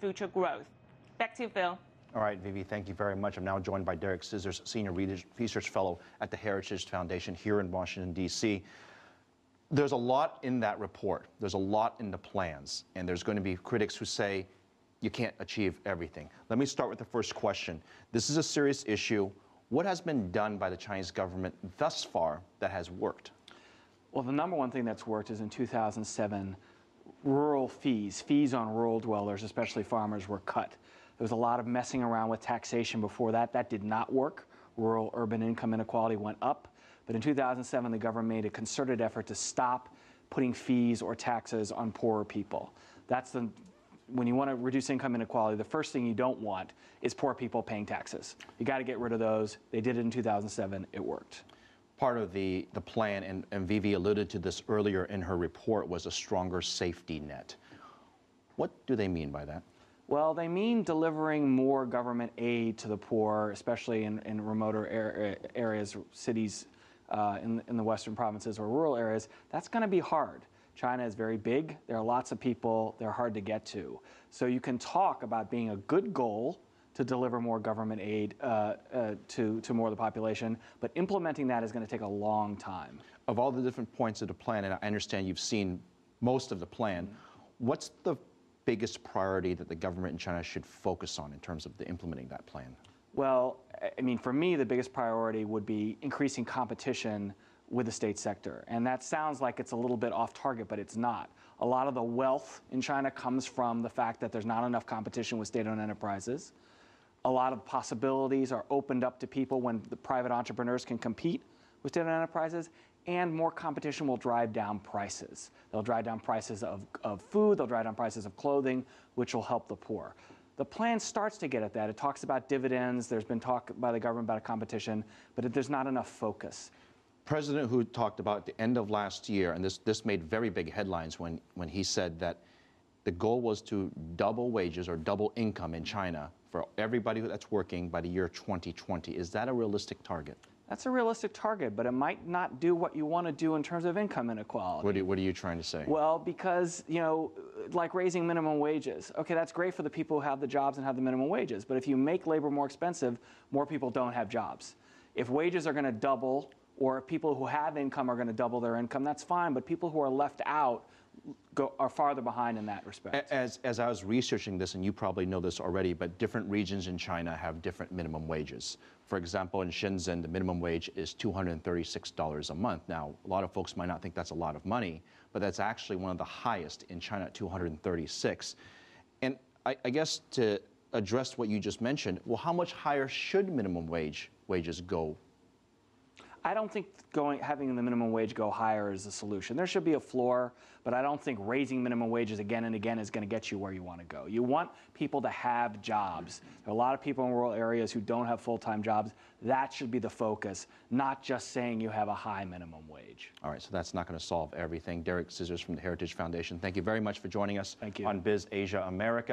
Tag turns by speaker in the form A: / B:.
A: future growth. Back to you, Phil.
B: All right, Vivi, thank you very much. I'm now joined by Derek Scissors, Senior Research Fellow at the Heritage Foundation here in Washington, D.C. There's a lot in that report. There's a lot in the plans, and there's going to be critics who say you can't achieve everything. Let me start with the first question. This is a serious issue. What has been done by the Chinese government thus far that has worked?
C: Well, the number one thing that's worked is in 2007, rural fees on rural dwellers, especially farmers, were cut. There was a lot of messing around with taxation before that. That did not work. Rural-urban income inequality went up. But in 2007, the government made a concerted effort to stop putting fees or taxes on poorer people. When you want to reduce income inequality, the first thing you don't want is poor people paying taxes. You got to get rid of those. They did it in 2007. It worked.
B: Part of the plan, and Vivi alluded to this earlier in her report, was a stronger safety net. What do they mean by that?
C: Well, they mean delivering more government aid to the poor, especially in remoter areas, cities in the western provinces or rural areas. That's going to be hard. China is very big. There are lots of people. They're hard to get to. So you can talk about being a good goal to deliver more government aid to more of the population, but implementing that is going to take a long time.
B: Of all the different points of the plan, and I understand you've seen most of the plan, what's the biggest priority that the government in China should focus on in terms of implementing that plan?
C: Well, I mean, for me, the biggest priority would be increasing competition with the state sector. And that sounds like it's a little bit off target, but it's not. A lot of the wealth in China comes from the fact that there's not enough competition with state-owned enterprises. A lot of possibilities are opened up to people when the private entrepreneurs can compete with state-owned enterprises, and more competition will drive down prices. They'll drive down prices of food, they'll drive down prices of clothing, which will help the poor. The plan starts to get at that. It talks about dividends. There's been talk by the government about a competition, but there's not enough focus.
B: President Hu talked about at the end of last year, and this made very big headlines when he said that the goal was to double wages or double income in China for everybody that's working by the year 2020. Is that a realistic target?
C: That's a realistic target, but it might not do what you want to do in terms of income inequality.
B: What are you trying to say?
C: Well, because, you know, like raising minimum wages. Okay, that's great for the people who have the jobs and have the minimum wages, but if you make labor more expensive, more people don't have jobs. If wages are going to double, or if people who have income are going to double their income, that's fine, but people who are left out are farther behind in that respect.
B: As I was researching this, and you probably know this already, but different regions in China have different minimum wages. For example, in Shenzhen, the minimum wage is $236 a month. Now, a lot of folks might not think that's a lot of money, but that's actually one of the highest in China at $236. And I guess to address what you just mentioned, well, how much higher should minimum wages go?
C: I don't think having the minimum wage go higher is the solution. There should be a floor, but I don't think raising minimum wages again and again is going to get you where you want to go. You want people to have jobs. There are a lot of people in rural areas who don't have full-time jobs. That should be the focus, not just saying you have a high minimum wage.
B: All right, so that's not going to solve everything. Derek Scissors from the Heritage Foundation, thank you very much for joining us
C: Thank you.
B: on Biz Asia America.